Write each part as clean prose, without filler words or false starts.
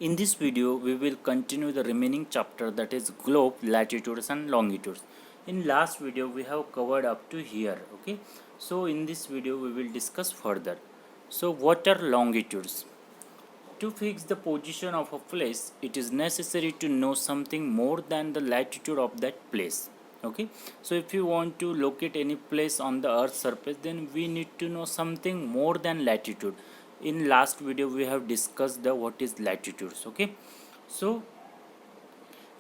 In this video, we will continue the remaining chapter, that is globe, latitudes and longitudes. In last video, we have covered up to here. Okay. So in this video, we will discuss further. So what are longitudes? To fix the position of a place, it is necessary to know something more than the latitude of that place. Okay. So if you want to locate any place on the earth's surface, then we need to know something more than latitude. In last video we have discussed the what is latitudes. Okay. So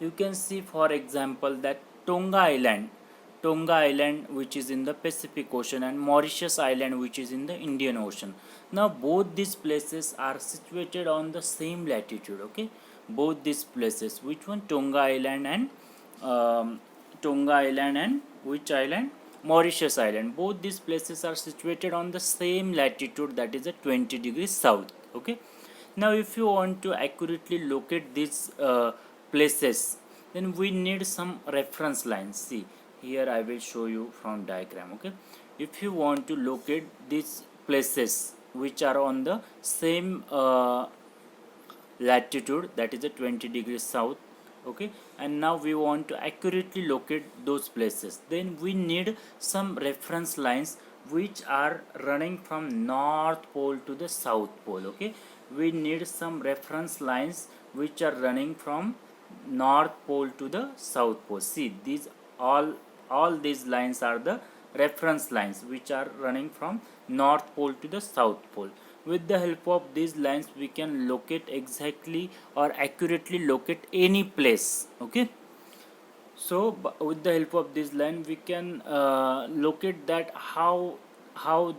you can see, for example, that Tonga Island, which is in the Pacific Ocean, and Mauritius Island, which is in the Indian Ocean. Now both these places are situated on the same latitude. Okay. Both these places, which one? Tonga Island and which island? Mauritius Island. Both these places are situated on the same latitude, that is a 20 degrees south. Okay. Now if you want to accurately locate these places, then we need some reference lines. See, here I will show you from diagram. Okay. If you want to locate these places which are on the same latitude, that is a 20 degrees south. Okay. And now we want to accurately locate those places, then we need some reference lines which are running from north pole to the south pole. Okay. We need some reference lines which are running from north pole to the south pole. See, these all these lines are the reference lines which are running from north pole to the south pole. With the help of these lines, we can locate exactly or accurately locate any place. Okay. So with the help of this line, we can locate that how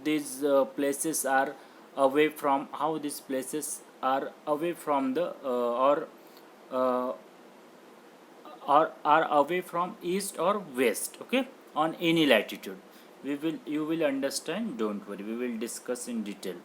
these places are away from, how these places are away from the uh, or are away from east or west. Okay. On any latitude, you will understand, don't worry, we will discuss in detail.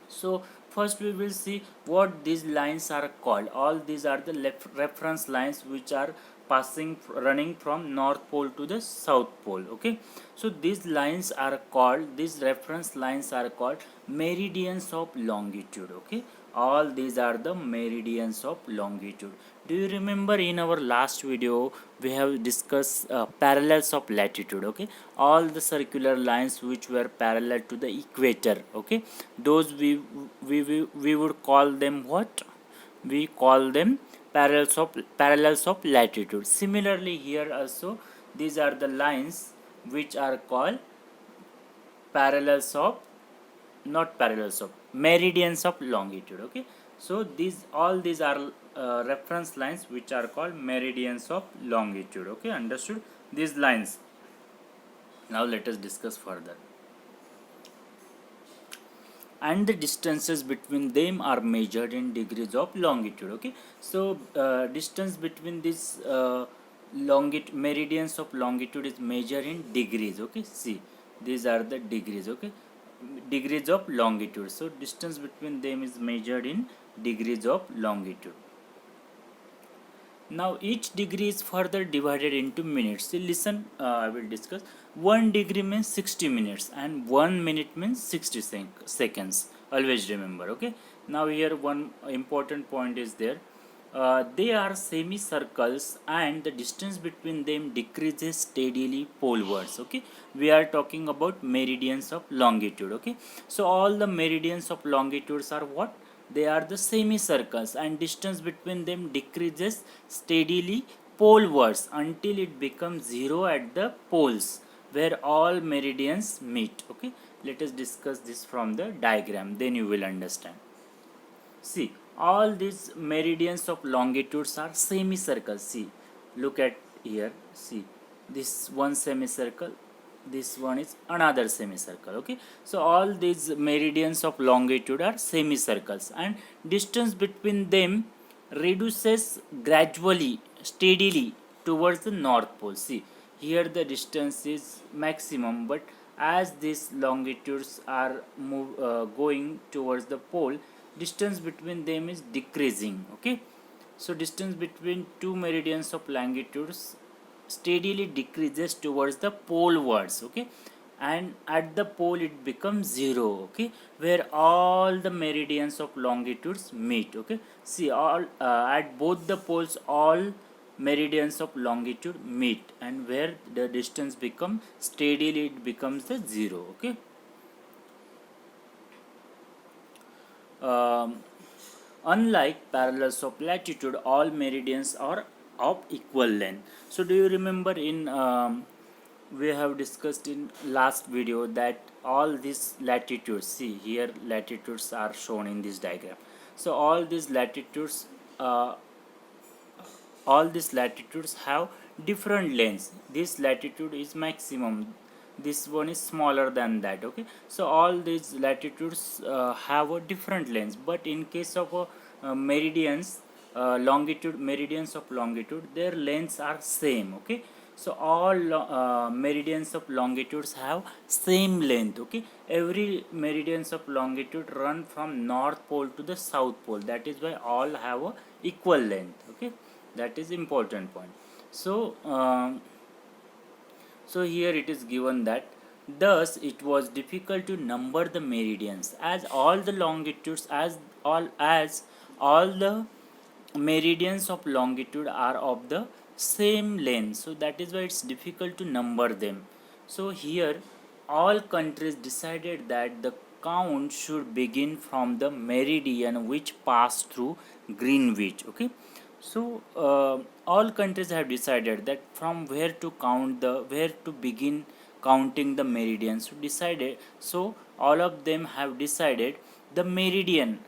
So first we will see what these lines are called. All these are the reference lines which are running from north pole to the south pole. Okay. So these lines are called, these reference lines are called meridians of longitude. Okay. All these are the meridians of longitude. Do you remember in our last video we have discussed parallels of latitude? Okay. All the circular lines which were parallel to the equator. Okay. Those we would call them what? We call them parallels of latitude. Similarly here also, these are the lines which are called parallels of, not parallels of, meridians of longitude. Okay. So these are reference lines which are called meridians of longitude. Okay. Understood these lines? Now let us discuss further. And the distances between them are measured in degrees of longitude. Okay. So distance between these meridians of longitude is measured in degrees. Okay. See, these are the degrees. Okay. Degrees of longitude. So distance between them is measured in degrees of longitude. Now each degree is further divided into minutes. So listen, I will discuss. 1 degree means 60 minutes and 1 minute means 60 seconds. Always remember. Okay. Now here one important point is there. They are semicircles and the distance between them decreases steadily polewards. Okay. We are talking about meridians of longitude. Okay. So all the meridians of longitudes are what? They are the semicircles and distance between them decreases steadily polewards until it becomes zero at the poles where all meridians meet. Okay. Let us discuss this from the diagram, then you will understand. See, all these meridians of longitudes are semicircles. See, look at here. See, this one semicircle, this one is another semicircle. Okay. So all these meridians of longitude are semicircles and distance between them reduces gradually, steadily towards the north pole. See, here the distance is maximum, but as these longitudes are going towards the pole, distance between them is decreasing. Okay. So distance between two meridians of longitudes steadily decreases towards the polewards. Okay. and at the pole it becomes 0, okay, where all the meridians of longitudes meet. Okay, see, all at both the poles all meridians of longitude meet, and where the distance become steadily it becomes the 0. Okay, um, unlike parallels of latitude, all meridians are of equal length. So do you remember in we have discussed in last video that all these latitudes, see here latitudes are shown in this diagram. So uh, all these latitudes have different lengths. This latitude is maximum, this one is smaller than that. Okay, so all these latitudes have a different lengths, but in case of meridians, longitude, meridians of longitude, their lengths are same. Okay, so all meridians of longitudes have same length. Okay, every meridians of longitude run from north pole to the south pole, that is why all have a equal length. Okay, that is important point. So so here it is given that thus it was difficult to number the meridians as all the longitudes as all the meridians of longitude are of the same length, so that is why it's difficult to number them. So here all countries decided that the count should begin from the meridian which passed through Greenwich. Okay, so all countries have decided that from where to begin counting the meridians. So all of them have decided the meridian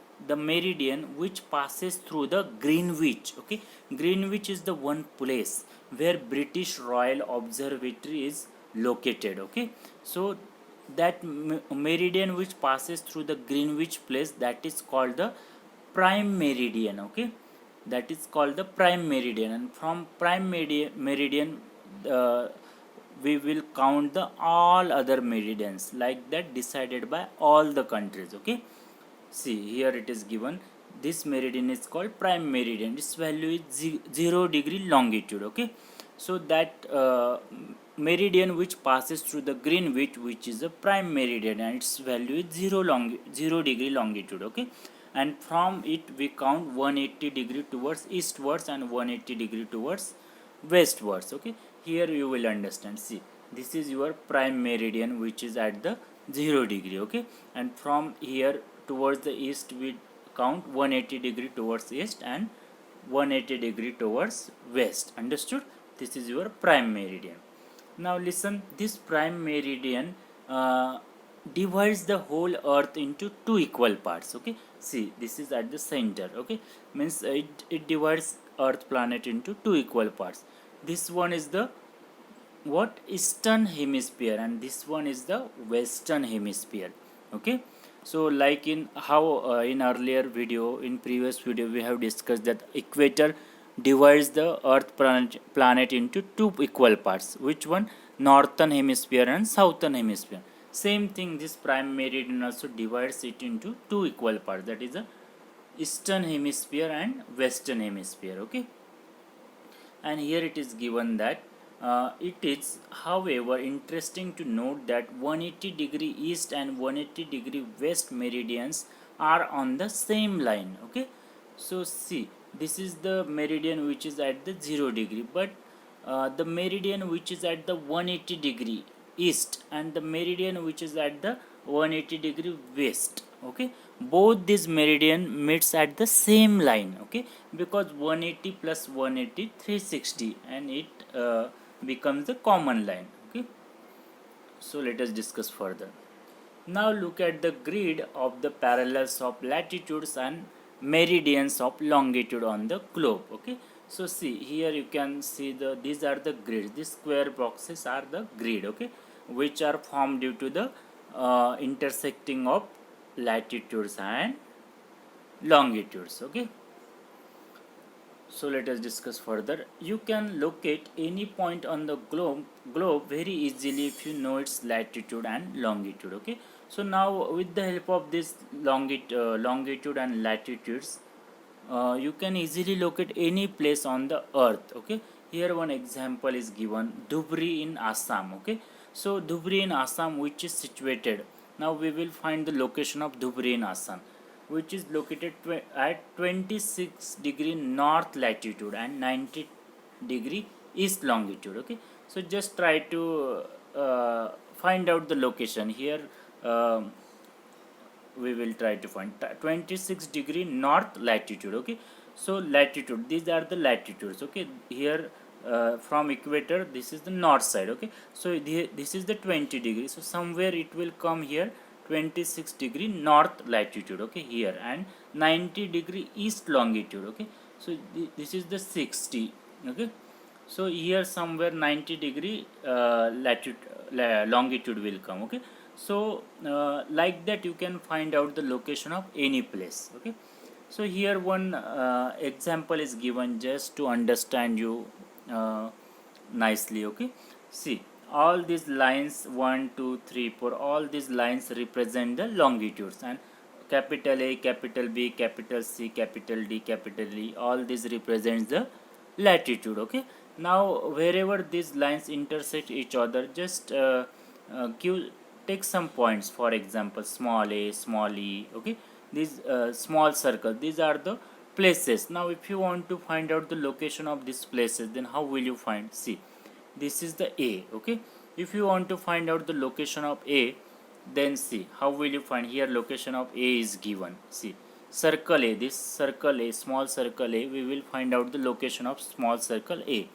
which passes through the Greenwich. Okay, Greenwich is the one place where British Royal Observatory is located. Okay, so that meridian which passes through the Greenwich place, that is called the prime meridian. Okay, that is called the prime meridian, and from prime meridian we will count the all other meridians like that decided by all the countries. Okay, see here it is given, this meridian is called prime meridian, its value is 0 degree longitude. Okay, so that meridian which passes through the Greenwich, which is a prime meridian, and its value is 0 degree longitude. Okay, and from it we count 180 degree towards eastwards and 180 degree towards westwards. Okay, here you will understand, see this is your prime meridian which is at the 0 degree. Okay, and from here towards the east we count 180 degree towards east and 180 degree towards west. Understood? This is your prime meridian. Now listen, this prime meridian divides the whole earth into two equal parts. Okay, see this is at the center. Okay, means it divides earth planet into two equal parts. This one is the what eastern hemisphere and this one is the western hemisphere. Okay, so like in how in earlier video, in previous video we have discussed that equator divides the earth planet into two equal parts. Which one? Northern hemisphere and southern hemisphere. Same thing, this prime meridian also divides it into two equal parts, that is the eastern hemisphere and western hemisphere. Okay, and here it is given that it is however interesting to note that 180 degree east and 180 degree west meridians are on the same line. Okay, so see this is the meridian which is at the 0 degree, but the meridian which is at the 180 degree east and the meridian which is at the 180 degree west. Okay, both these meridian meets at the same line. Okay, because 180 plus 180 360 and it becomes the common line. Okay, so let us discuss further. Now look at the grid of the parallels of latitudes and meridians of longitude on the globe. Okay, so see here you can see these are the grids, these square boxes are the grid. Okay, which are formed due to the intersecting of latitudes and longitudes. Okay, so let us discuss further. You can locate any point on the globe very easily if you know its latitude and longitude. Okay, so now with the help of this longitude and latitudes, you can easily locate any place on the earth. Okay, here one example is given, Dhubri in Assam. Okay, So Dhubri in Assam, which is situated, now we will find the location of Dhubri in Assam, which is located at 26 degree north latitude and 90 degree east longitude. Okay, so just try to find out the location here. um we will try to find 26 degree north latitude. Okay, so latitude, these are the latitudes. Okay, here from equator, this is the north side. Okay, so this is the 20 degree, so somewhere it will come here 26 degree north latitude. Okay, here, and 90 degree east longitude. Okay, so this is the 60. Okay, so here somewhere 90 degree longitude will come. Okay, so like that you can find out the location of any place. Okay, so here one example is given just to understand you uh, nicely. Okay, see, all these lines 1 2 3 4, all these lines represent the longitudes, and capital A, capital B, capital C, capital D, capital E, all these represents the latitude. Okay, now wherever these lines intersect each other, just take some points. For example, small a, small e. Okay, these small circles, these are the places. Now if you want to find out the location of these places, then how will you find? See, this is the A. Okay, if you want to find out the location of A, then see how will you find. Here location of A is given. See, circle A, this circle A, small circle A, we will find out the location of small circle A.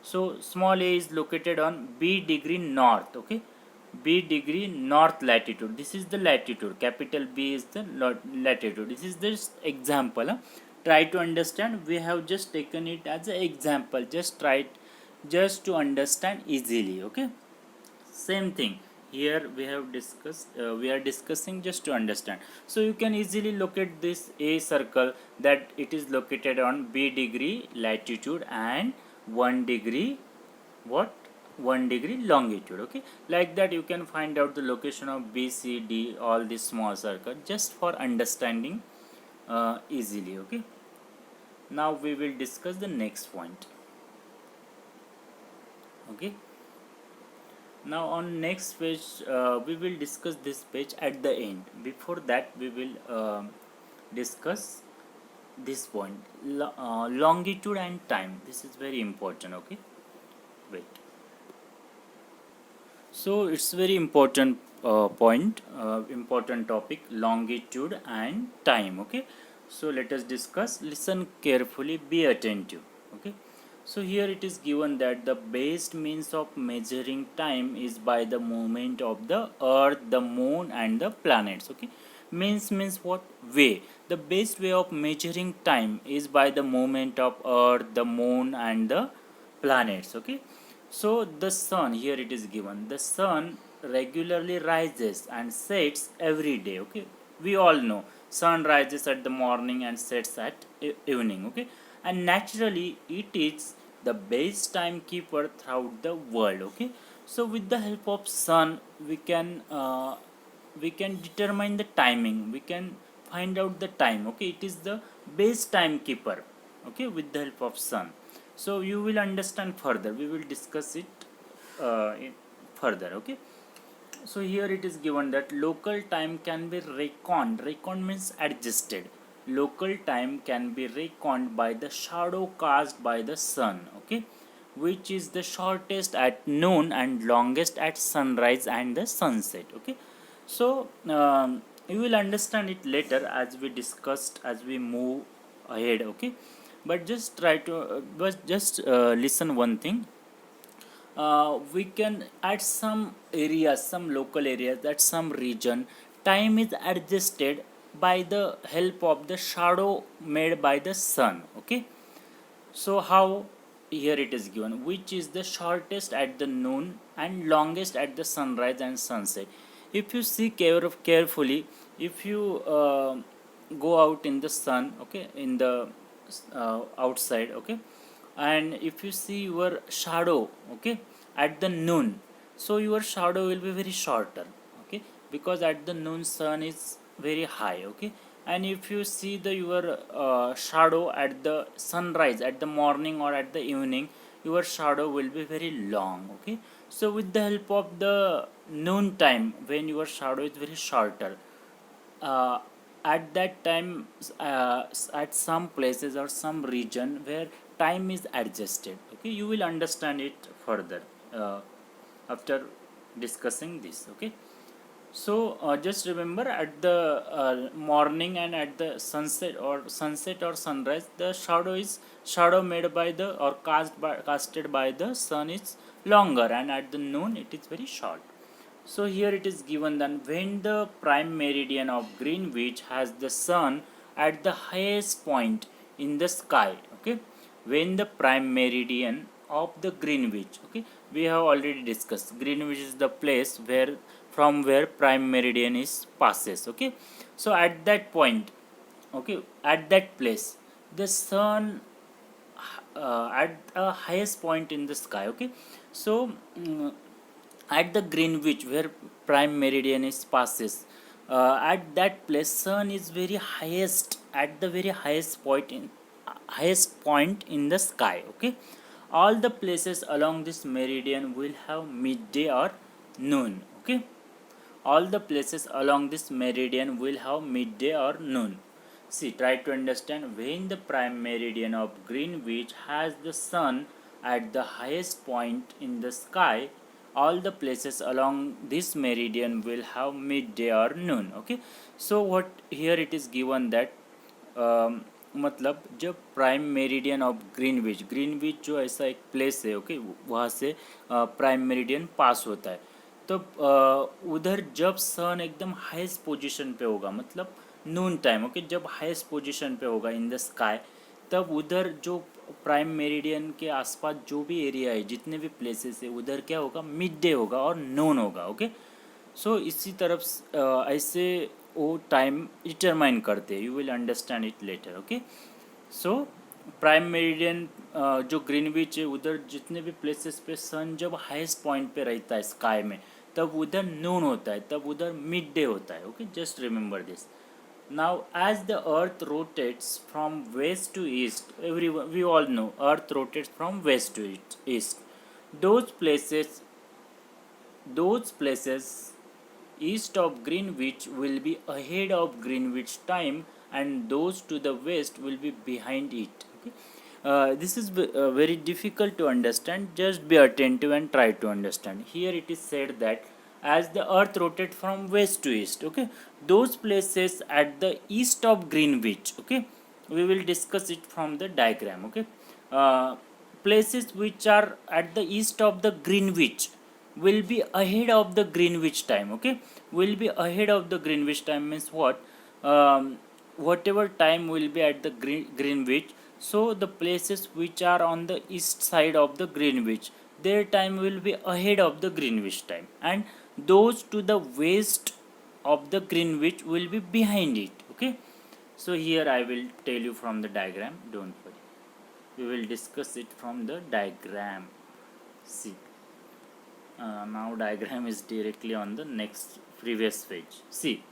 So small a is located on B degree north. Okay, B degree north latitude, this is the latitude, capital B is the latitude. This is this example, huh? Try to understand, we have just taken it as an example, just try it, just to understand easily. Okay, same thing here we have discussed, we are discussing just to understand. So you can easily locate this A circle, that it is located on B degree latitude and 1 degree what, 1 degree longitude. Okay, like that you can find out the location of B, C, D, all these small circle, just for understanding easily. Okay, now we will discuss the next point. Okay, now on next page we will discuss this page at the end. Before that we will discuss this point, longitude and time. This is very important. Okay, wait. So it's very important point, important topic, longitude and time. Okay, so let us discuss. Listen carefully, be attentive. Okay, so here it is given that the best means of measuring time is by the movement of the earth, the moon and the planets. Okay, means what? Way. The best way of measuring time is by the movement of earth, the moon and the planets. Okay, so the sun, here it is given, the sun regularly rises and sets every day. Okay, we all know sun rises at the morning and sets at evening. Okay, and naturally it is the best timekeeper throughout the world. Okay, so with the help of sun we can determine the timing, we can find out the time. Okay, it is the best timekeeper. Okay, with the help of sun. So you will understand further, we will discuss it further. Okay, so here it is given that local time can be reckoned means adjusted. Local time can be reckoned by the shadow cast by the sun. Okay, which is the shortest at noon and longest at sunrise and the sunset. Okay, so you will understand it later as we discussed, as we move ahead. Okay, but just try to but just listen one thing. We can at some areas, some local areas, at some region, time is adjusted by the help of the shadow made by the sun. Okay, so how? Here it is given, which is the shortest at the noon and longest at the sunrise and sunset. If you see carefully, if you go out in the sun, okay, in the outside, okay, and if you see your shadow, okay, at the noon, so your shadow will be very shorter. Okay, because at the noon sun is very high. Okay, and if you see the your shadow at the sunrise, at the morning or at the evening, your shadow will be very long. Okay, so with the help of the noon time, when your shadow is very shorter, uh, at that time, at some places or some region where time is adjusted. Okay, you will understand it further after discussing this. Okay, so just remember, at the morning and at the sunset or sunrise, the shadow made by the or casted by the sun is longer, and at the noon it is very short. So here it is given that when the prime meridian of Greenwich has the sun at the highest point in the sky. Okay, when the prime meridian of the Greenwich. Okay, we have already discussed Greenwich is the place where from where prime meridian is passes. Okay, so at that point, okay, at that place, the sun at a highest point in the sky. Okay, so at the Greenwich where prime meridian is passes, at that place sun is very highest, at the very highest point in the sky. Okay, all the places along this meridian will have midday or noon. Okay, all the places along this meridian will have midday or noon. See, try to understand, when the prime meridian of Greenwich has the sun at the highest point in the sky, all the places along this meridian will have midday or noon. Okay, so what here it is given that मतलब जब prime meridian of Greenwich, Greenwich जो ऐसा एक place है, okay, वहाँ से prime meridian पास होता है, तो उधर जब सन एकदम हाईएस्ट पोजीशन पे होगा, मतलब नून टाइम, ओके, जब हाईएस्ट पोजीशन पे होगा इन द स्काई, तब उधर जो प्राइम मेरिडियन के आसपास जो भी एरिया है, जितने भी प्लेसेस है, उधर क्या होगा, मिड डे होगा और नून होगा. ओके, सो इसी तरफ ऐसे वो टाइम डिटरमाइन करते हैं. You will understand it later. Okay, so prime meridian जो ग्रीनविच है, उधर जितने भी प्लेसेस पे सन जब हाईएस्ट पॉइंट पे रहता है स्काई में, तब उधर नून होता है, तब उधर मिड डे होता है. Okay, just remember this. Now, as the Earth rotates from west to east, we all know Earth rotates from west to east. Those places east of Greenwich will be ahead of Greenwich time, and those to the west will be behind it. Okay? This is very difficult to understand. Just be attentive and try to understand. Here it is said that as the earth rotates from west to east, okay, those places at the east of Greenwich, okay, we will discuss it from the diagram. Okay, places which are at the east of the Greenwich will be ahead of the Greenwich time. Okay, will be ahead of the Greenwich time means what? Whatever time will be at the Greenwich, so the places which are on the east side of the Greenwich, their time will be ahead of the Greenwich time, and those to the west of the Greenwich will be behind it. Okay, so here I will tell you from the diagram, don't worry, we will discuss it from the diagram. See, now diagram is directly on the next previous page. See,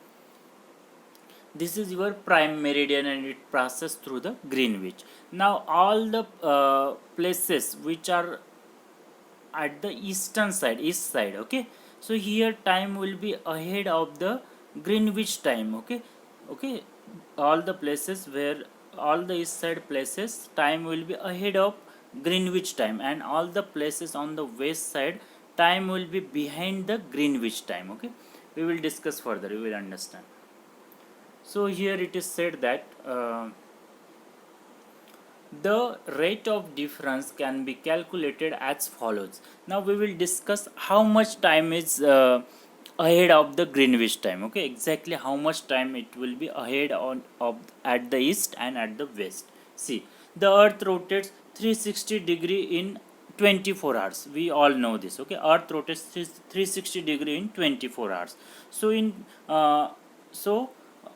this is your prime meridian and it passes through the Greenwich. Now all the places which are at the eastern side, east side, okay, so here time will be ahead of the Greenwich time. Okay, okay, all the places where all the east side places time will be ahead of Greenwich time, and all the places on the west side time will be behind the Greenwich time. Okay, we will discuss further, you will understand. So here it is said that the rate of difference can be calculated as follows. Now we will discuss how much time is ahead of the Greenwich time. Okay, exactly how much time it will be ahead of at the east and at the west. See, the earth rotates 360 degree in 24 hours. We all know this. Okay, earth rotates 360 degree in 24 hours. So so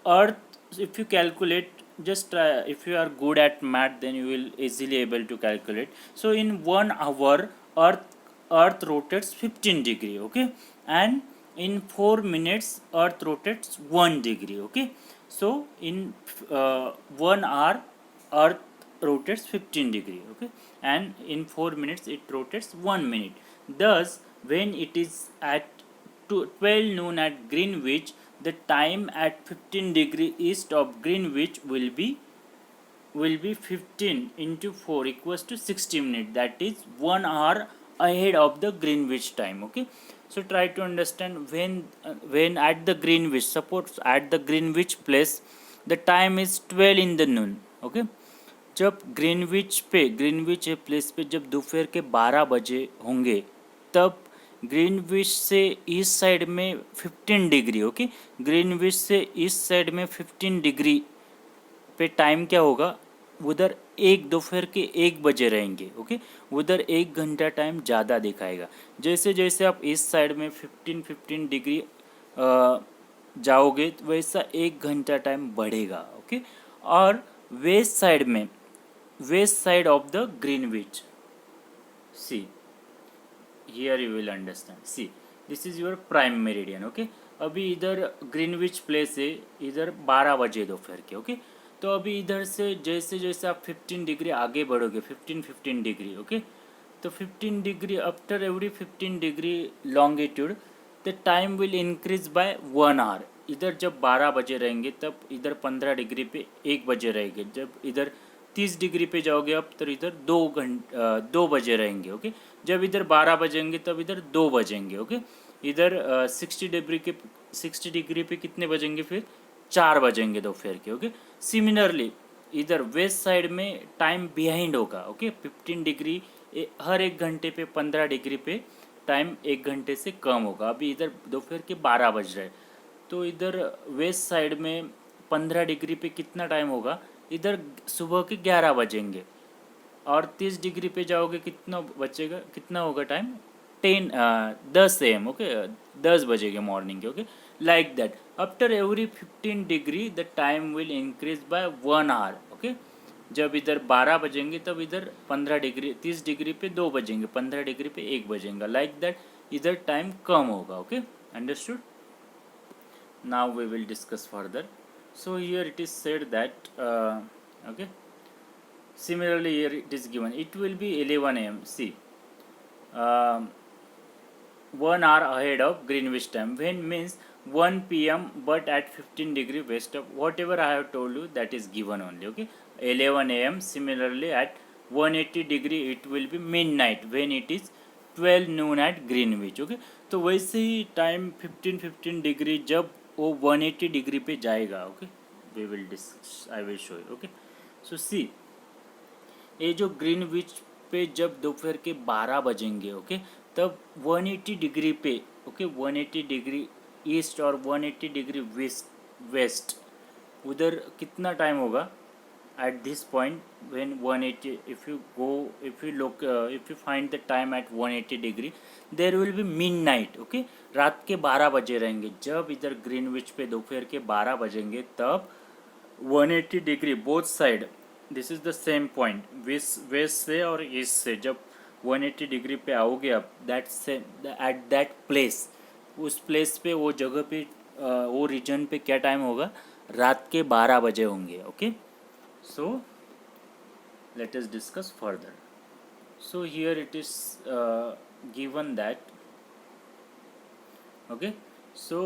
earth, if you calculate, just try, if you are good at math, then you will easily able to calculate. So in 1 hour earth rotates 15 degree. Okay, and in 4 minutes earth rotates 1 degree. Okay, so in 1 hour earth rotates 15 degree, okay, and in 4 minutes it rotates 1 minute. Thus when it is at 12 noon at Greenwich, the time at 15 degree east of Greenwich will be 15 into 4 equals to 60 minutes, that is 1 hour ahead of the Greenwich time, okay. So try to understand when at the Greenwich, suppose at the Greenwich place the time is 12 in the noon, okay. जब Greenwich place पे जब दोपहर के 12 बजे होंगे, तब Greenwich से east side में 15 डिग्री, ओके, ग्रीनविच से ईस्ट साइड में 15 डिग्री पे टाइम क्या होगा, उधर दोपहर के 1 बजे रहेंगे, ओके, उधर 1 घंटा टाइम ज़्यादा दिखाएगा। जैसे जैसे आप इस साइड में 15 डिग्री जाओगे तो वैसा 1 घंटा टाइम बढ़ेगा, ओके। और west side of the Greenwich, see here you will understand, see this is your prime meridian, okay. अभी इधर ग्रीनविच प्लेस है, इधर 12 बजे दोपहर के, ओके। तो अभी इधर से जैसे जैसे आप 15 डिग्री आगे बढ़ोगे, 15 डिग्री, ओके, तो 15 degree after every 15 degree longitude the time will increase by 1 hour. इधर जब 12 बजे रहेंगे तब इधर 15 डिग्री पे 1 बजे रहेंगे, जब इधर 30 डिग्री पे जाओगे आप तो इधर 2 बजे रहेंगे, ओके। जब इधर 12 बजेंगे तब इधर 2 बजेंगे, ओके। इधर 60 डिग्री पे कितने बजेंगे, फिर 4 बजेंगे दोपहर के, ओके। सिमिलरली इधर वेस्ट साइड में टाइम बिहाइंड होगा, ओके। 15 डिग्री हर 1 घंटे पे 15 डिग्री पे टाइम 1 घंटे से कम होगा। अभी इधर दोपहर के 12 बज रहे, तो इधर वेस्ट साइड में 15 डिग्री पे कितना टाइम होगा, इधर सुबह के 11 बजेंगे। और 30 डिग्री पे जाओगे कितना बचेगा, कितना होगा टाइम, 10 AM, ओके, 10 बजेंगे मॉर्निंग के, okay. Like that after every 15 degree the time will increase by 1 hour, okay. जब इधर 12 बजेंगे तब इधर 15 डिग्री, 30 डिग्री पे 2 बजेंगे, 15 डिग्री पे 1 बजेंगे, लाइक दैट इधर टाइम कम होगा, okay. Understood? Now we will discuss further. So here it is said that okay, similarly here it is given it will be 11 AM, see, 1 hour ahead of Greenwich time, when means 1 PM but at 15 degree west of whatever I have told you, that is given only, okay. 11 AM, similarly at 180 degree it will be midnight when it is 12 noon at Greenwich, okay. तो वैसे ही time 15 degree जब वो 180 degree पे जाएगा, okay, we will I will show you, okay. So see, ये जो Greenwich पे जब दोपहर के 12 बजेंगे, ओके, तब 180 डिग्री पे, ओके, 180 डिग्री ईस्ट और 180 डिग्री वेस्ट उधर कितना टाइम होगा at this point when 180, if you find the time at 180 degree, there will be midnight, okay, रात के 12 बजे रहेंगे। जब इधर ग्रीनविच पे दोपहर के 12 बजेंगे तब 180 degree both side, this is the same point, west से और ईस्ट से जब 180 डिग्री पे आओगे आप, दैट से एट दैट प्लेस, उस प्लेस पे, वो जगह पे, वो रीजन पे क्या टाइम होगा, रात के 12 बजे होंगे, okay. So let us discuss further. So here it is given that, okay, so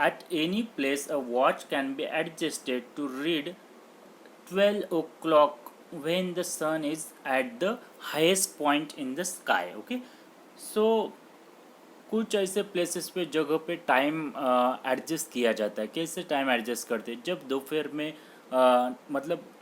at any place a watch can be adjusted to read 12 o'clock when the sun is at the highest point in the sky, okay. So कुछ ऐसे places पे, जगह पे time adjust किया जाता है। कैसे time adjust करते हैं, जब दोपहर में मतलब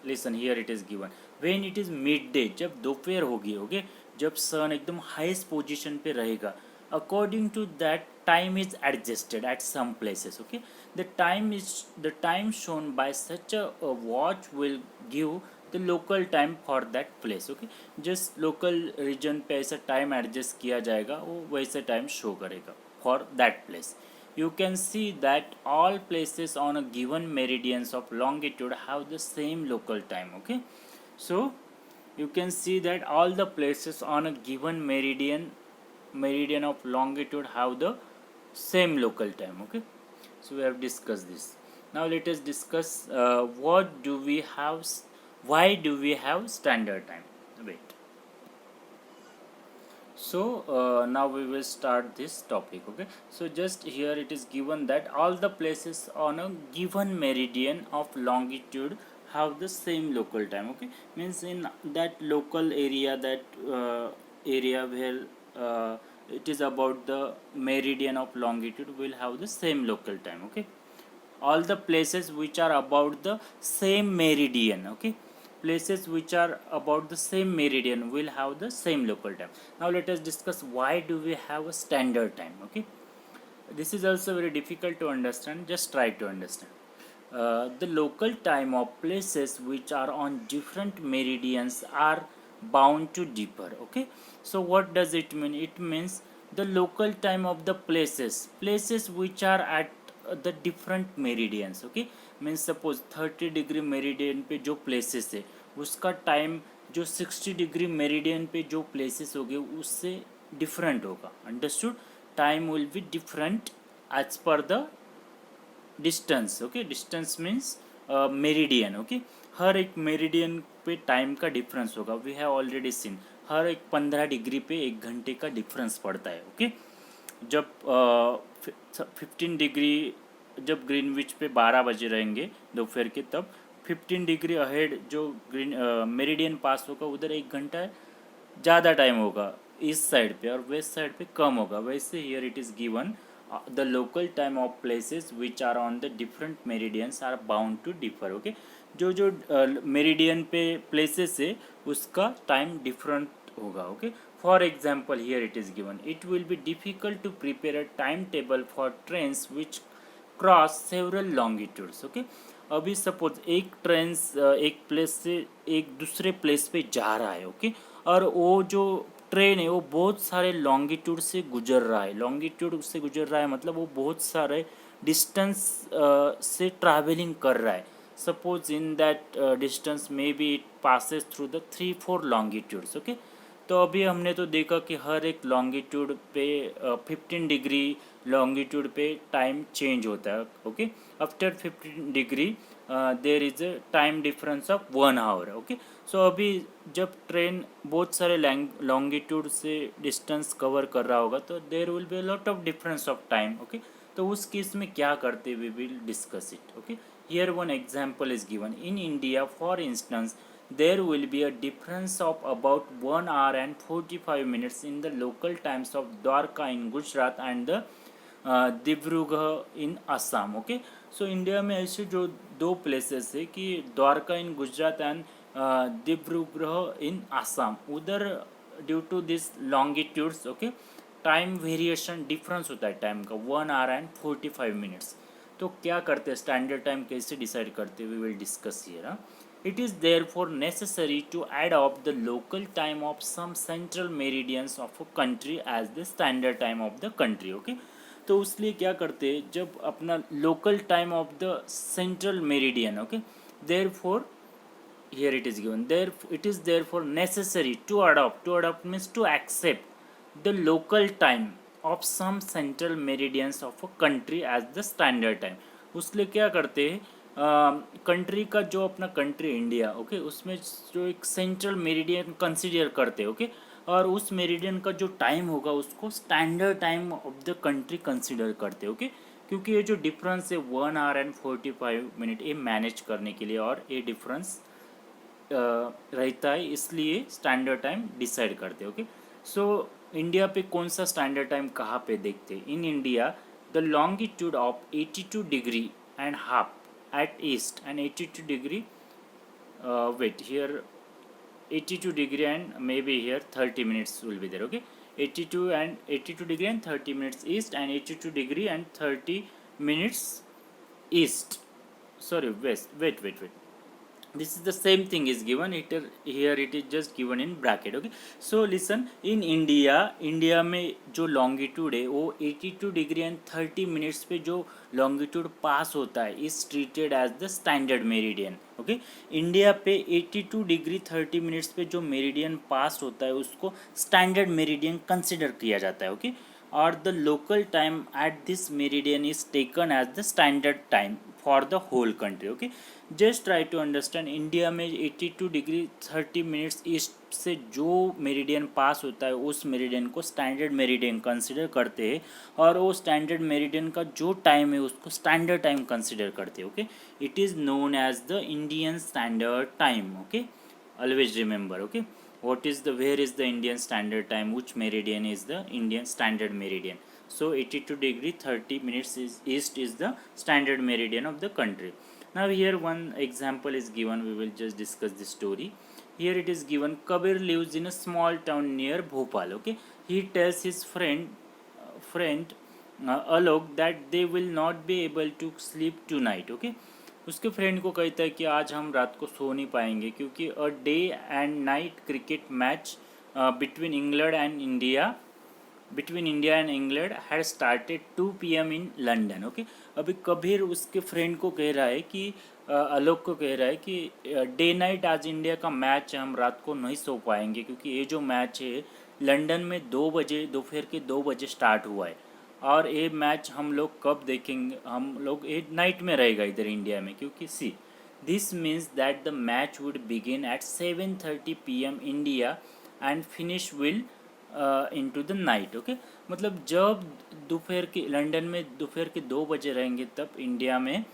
listen, here it is given when it is mid day, जब दोपहर होगी, ओके, जब सन एकदम हाईएस्ट पोजीशन पे रहेगा, according to that time is adjusted at some places, okay. The time shown by such a watch will give the local time for that place, okay. जिस local region पे ऐसा time adjust किया जाएगा वो वैसे time show करेगा for that place. You can see that all places on a given meridians of longitude have the same local time, okay. So you can see that all the places on a given meridian of longitude have the same local time, okay. So we have discussed this. Now let us discuss what do we have Why do we have standard time? Wait. So now we will start this topic. Okay, so just here it is given that all the places on a given meridian of longitude have the same local time. Okay, means in that local area, that area where it is about the meridian of longitude will have the same local time. Okay, all the places which are about the same meridian. Okay, places which are about the same meridian will have the same local time. Now let us discuss why do we have a standard time. Okay, this is also very difficult to understand, just try to understand. The local time of places which are on different meridians are bound to differ. Okay, so what does it mean? It means the local time of the places which are at the different meridians. Okay, means suppose 30 degree meridian पे जो places है उसका time जो 60 degree meridian पे जो places होंगे उससे different होगा. Understood? Time will be different as per the distance. Okay, distance means meridian. Okay, हर एक मेरिडियन पे टाइम का डिफरेंस होगा. वी हैव ऑलरेडी सीन हर एक 15 डिग्री पे 1 घंटे का डिफरेंस पड़ता है. ओके, जब 15 डिग्री जब ग्रीनविच पे 12 बजे रहेंगे दोपहर के, तब 15 डिग्री अहेड जो ग्रीन मेरिडियन पास होगा उधर 1 घंटा ज़्यादा टाइम होगा ईस्ट साइड पे और वेस्ट साइड पे कम होगा. वैसे here it is given the local time of places which are on the different meridians are bound to differ. Okay, जो जो मेरिडियन पे प्लेसेस है उसका टाइम डिफरेंट होगा. Okay, for example here it is given it will be difficult to prepare a time table for trains which cross several longitudes. Okay, अभी suppose एक train एक place से एक दूसरे प्लेस पे जा रहा है. ओके, और वो जो ट्रेन है वो बहुत सारे लॉन्गिट्यूड से गुजर रहा है. लॉन्गिट्यूड से गुजर रहा है मतलब वो बहुत सारे डिस्टेंस से ट्रैवलिंग कर रहा है. Suppose in that distance may be it passes through the 3-4 longitudes. Okay, तो अभी हमने तो देखा कि हर एक लॉन्गिट्यूड पे 15 डिग्री लॉन्गिट्यूड पे टाइम चेंज होता है. Okay, after 15 degree there is a time difference of 1 hour. Okay, so अभी जब ट्रेन बहुत सारे लॉन्गिट्यूड से डिस्टेंस कवर कर रहा होगा तो there will be a lot of difference of time. Okay, तो उस केस में क्या करते we will discuss it. Okay, here one example is given. In India for instance there will be a difference of about 1 hour and 45 minutes in the local times of Dwarka in Gujarat and the Dibrugarh in Assam. Okay, so India में ऐसे जो दो places है कि Dwarka in Gujarat and Dibrugarh in Assam, उधर due to this longitudes okay time variation difference होता है time का 1 आवर एंड 45 मिनट्स. तो क्या करते हैं, स्टैंडर्ड टाइम कैसे डिसाइड करते हैं, we will discuss here. It is therefore necessary to adopt the local time of some central meridians of a country as the standard time of the country. Okay, तो उसलिए क्या करते हैं, जब अपना local time of the central meridian. Okay, therefore here it is given there it is therefore necessary to adopt means to accept the local time of some central meridians of a country as the standard time. उसलिए क्या करते हैं, country का जो अपना country India okay उसमें जो एक central meridian consider करते हैं. ओके, और उस मेरिडियन का जो टाइम होगा उसको standard time of the country consider करते हैं. ओके, क्योंकि ये जो डिफरेंस है 1 आवर एंड 45 मिनट ये मैनेज करने के लिए और ये डिफरेंस रहता है, इसलिए स्टैंडर्ड टाइम डिसाइड करते हैं. ओके, सो इंडिया पे कौन सा स्टैंडर्ड टाइम कहाँ पे देखते हैं. In India the longitude of 82 degree and half at east and 82 degree wait here 82 degree and maybe here 30 minutes will be there. Okay, 82 degree and 30 minutes east and 82 degree and 30 minutes east, sorry west, wait, this is the same thing is given it here, it is just given in bracket. Okay, so listen, in India में जो longitude है वो 82 degree and 30 minutes पे जो longitude pass होता है is treated as the standard meridian. Okay, India पे 82 degree 30 minutes पे जो मेरिडियन पास होता है उसको स्टैंडर्ड मेरिडियन कंसिडर किया जाता है. ओके, और the local time at this meridian is taken as the standard time for the whole country. Okay, just try to understand, India में 82 डिग्री 30 मिनट्स ईस्ट से जो मेरिडियन पास होता है उस मेरिडियन को स्टैंडर्ड मेरिडियन कंसिडर करते हैं, और वो स्टैंडर्ड मेरिडियन का जो टाइम है उसको स्टैंडर्ड टाइम कंसिडर करते हैं. Okay, it is known as the Indian standard time. Okay, always remember. Okay, what is the, where is the Indian standard time, which meridian is the Indian standard meridian? So 82 degree 30 minutes is east is the standard meridian of the country. Now here one example is given, we will just discuss the story. Here it is given, Kabir lives in a small town near Bhopal. Okay, he tells his friend Alok that they will not be able to sleep tonight. Okay, उसके friend को कहता है कि आज हम रात को सो नहीं पाएंगे क्योंकि a day and night cricket match between England and India had started 2 PM in London. Okay, अभी कबीर उसके फ्रेंड को कह रहा है कि आलोक को कह रहा है कि डे नाइट आज इंडिया का मैच है, हम रात को नहीं सो पाएंगे क्योंकि ये जो मैच है लंदन में 2 बजे, दोपहर के 2 बजे स्टार्ट हुआ है, और ये मैच हम लोग कब देखेंगे, हम लोग ये नाइट में रहेगा इधर इंडिया में, क्योंकि see this means that the match would begin eight 7:30 PM India and finish will into the night. Okay, मतलब जब दोपहर के लंदन में दोपहर के 2 बजे रहेंगे तब इंडिया में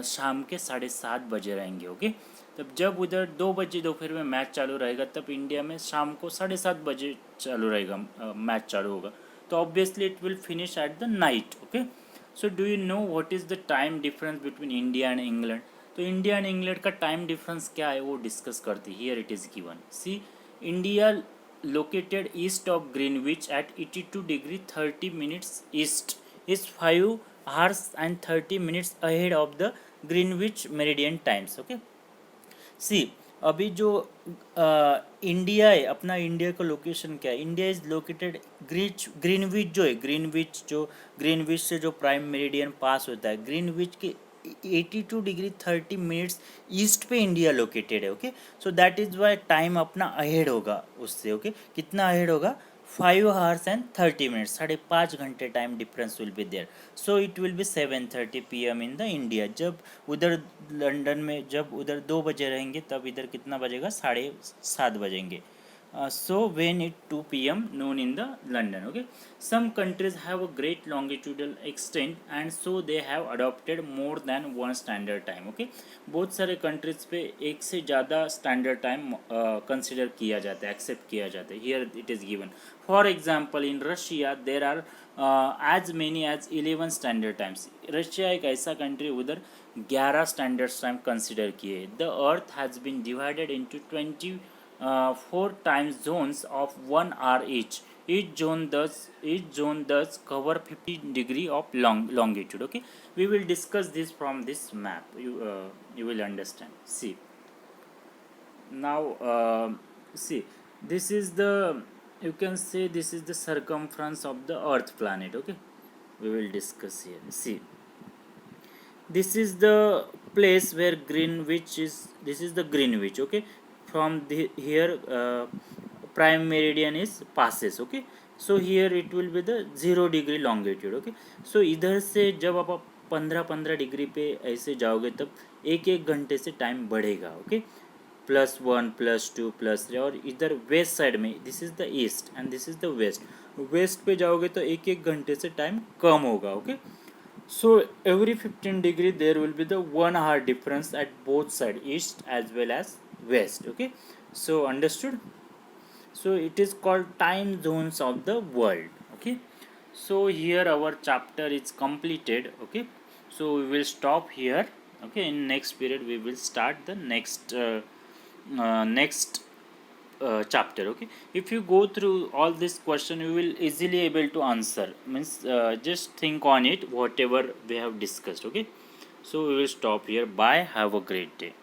शाम के 7:30 बजे रहेंगे. ओके, तब जब उधर 2 बजे दोपहर में मैच चालू रहेगा तब इंडिया में शाम को 7:30 बजे चालू रहेगा, मैच चालू होगा, तो obviously it will finish at the night. Okay, so do you know what is the time difference between India and England? तो इंडिया एंड इंग्लैंड का टाइम डिफरेंस क्या है वो डिस्कस करते हैं. Here it is given, see India located east of Greenwich at 82 degree 30 minutes east is 5 hours and 30 minutes ahead of the Greenwich meridian times. Okay, सी अभी जो India है, अपना इंडिया का लोकेशन क्या है, इंडिया इज़ लोकेटेड ग्रीनविच जो है, Greenwich से जो प्राइम मेरिडियन पास होता है, ग्रीनविच के 82 डिग्री 30 मिनट्स ईस्ट पे इंडिया लोकेटेड है. Okay, so that is why time अपना अहेड होगा उससे. ओके, कितना अहेड होगा? 5 hours and 30 minutes, 5.5 घंटे time difference will be there. So it will be 7:30 PM in the India. जब उधर लंदन में जब उधर 2 बजे रहेंगे तब इधर कितना बजेगा? 7:30 बजेंगे. So when it 2 PM noon in the London. Okay, some countries have a great longitudinal extent and so they have adopted more than one standard time. Okay, बहुत सारे कंट्रीज पे एक से ज़्यादा स्टैंडर्ड टाइम कंसिडर किया जाता है, accept किया जाता है. Here it is given, for example in Russia there are as many as 11 standard times. Russia एक ऐसा कंट्री उधर 11 स्टैंडर्ड टाइम कंसिडर किए. The earth has been divided into 4 time zones of 1 hour each. Each zone does cover 50 degree of longitude. Okay, we will discuss this from this map. You will understand. See now, see this is the, you can say this is the circumference of the earth planet. Okay, we will discuss here. See, this is the place where Greenwich is. This is the Greenwich. Okay, from the here prime meridian is passes. Okay, so here it will be the 0 degree longitude. Okay, so इधर से जब आप 15 degree पे ऐसे जाओगे तब एक घंटे से टाइम बढ़ेगा. ओके, +1 +2 +3, और इधर वेस्ट साइड में this is the east and this is the west पे जाओगे तो एक घंटे से टाइम कम होगा. Okay, so every 15 degree there will be the 1 hour difference at both side, east as well as west. Okay, so understood. So it is called time zones of the world. Okay, so here our chapter is completed. Okay, so we will stop here. Okay, in next period we will start the next chapter. Okay, if you go through all this question you will easily able to answer, means just think on it whatever we have discussed. Okay, so we will stop here. Bye, have a great day.